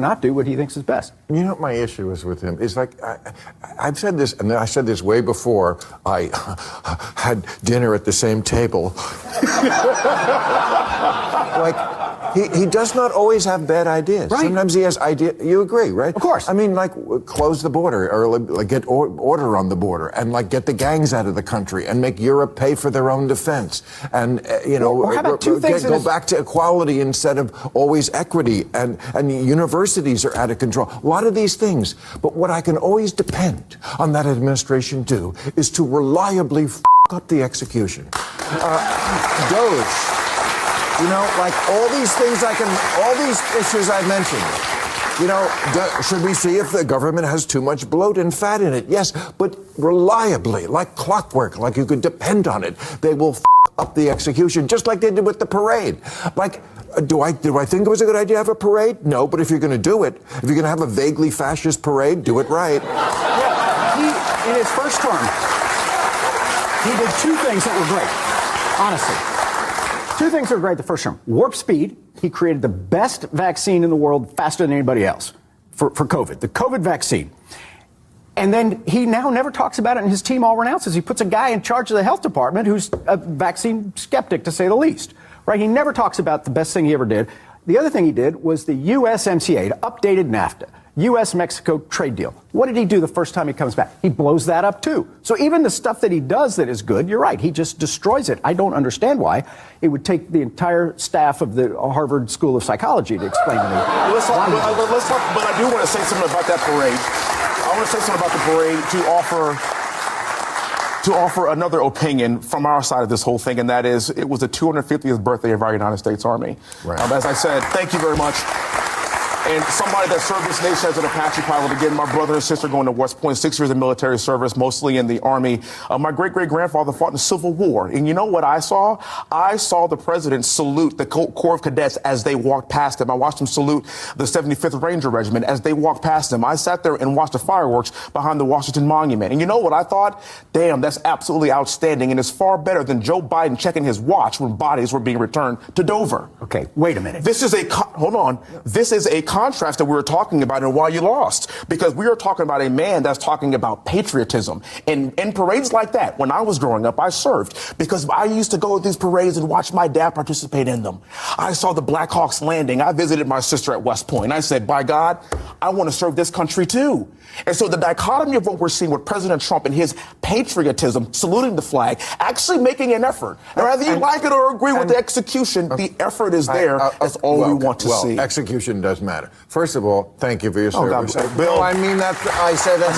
not do what he thinks is best. You know what my issue is with him? It's like, I've said this, and I said this way before I had dinner at the same table. Like, he does not always have bad ideas. Right. Sometimes he has ideas. You agree, right? Of course. I mean, like, close the border, or like get order on the border, and like get the gangs out of the country, and make Europe pay for their own defense, and you know, or how about two things go back to equality instead of always equity, and universities are out of control. A lot of these things. But what I can always depend on that administration do is to reliably up the execution. You know, like all these things all these issues I mentioned, you know, should we see if the government has too much bloat and fat in it? Yes, but reliably, like clockwork, like you could depend on it. They will up the execution, just like they did with the parade. Like, do I think it was a good idea to have a parade? No, but if you're going to do it, if you're going to have a vaguely fascist parade, do it right. Yeah, in his first term, he did two things that were great, honestly. Two things that were great the first term. Warp speed. He created the best vaccine in the world faster than anybody else for COVID, the COVID vaccine. And then he now never talks about it, and his team all renounces. He puts a guy in charge of the health department who's a vaccine skeptic, to say the least. Right? He never talks about the best thing he ever did. The other thing he did was the USMCA, updated NAFTA, U.S.-Mexico trade deal. What did he do the first time he comes back? He blows that up, too. So even the stuff that he does that is good, you're right, he just destroys it. I don't understand why. It would take the entire staff of the Harvard School of Psychology to explain to me. Let's talk, but I do want to say something about that parade. I want to say something about the parade to offer another opinion from our side of this whole thing, and that is it was the 250th birthday of our United States Army. Right. As I said, thank you very much. And somebody that served this nation as an Apache pilot, again, my brother and sister going to West Point, 6 years of military service, mostly in the Army. My great-great-grandfather fought in the Civil War. And you know what I saw? I saw the president salute the Corps of Cadets as they walked past him. I watched him salute the 75th Ranger Regiment as they walked past him. I sat there and watched the fireworks behind the Washington Monument. And you know what I thought? Damn, that's absolutely outstanding. And it's far better than Joe Biden checking his watch when bodies were being returned to Dover. Okay, wait a minute. This is hold on. This is a contrast that we were talking about and why you lost. Because we are talking about a man that's talking about patriotism. And in parades like that, when I was growing up, I served. Because I used to go to these parades and watch my dad participate in them. I saw the Black Hawks landing. I visited my sister at West Point. I said, by God, I want to serve this country too. And so the dichotomy of what we're seeing with President Trump and his patriotism, saluting the flag, actually making an effort. And whether you like it or agree with the execution, the effort is there. That's all we want to see. Execution does matter. First of all, thank you for your service. Bill, I mean that. I say that.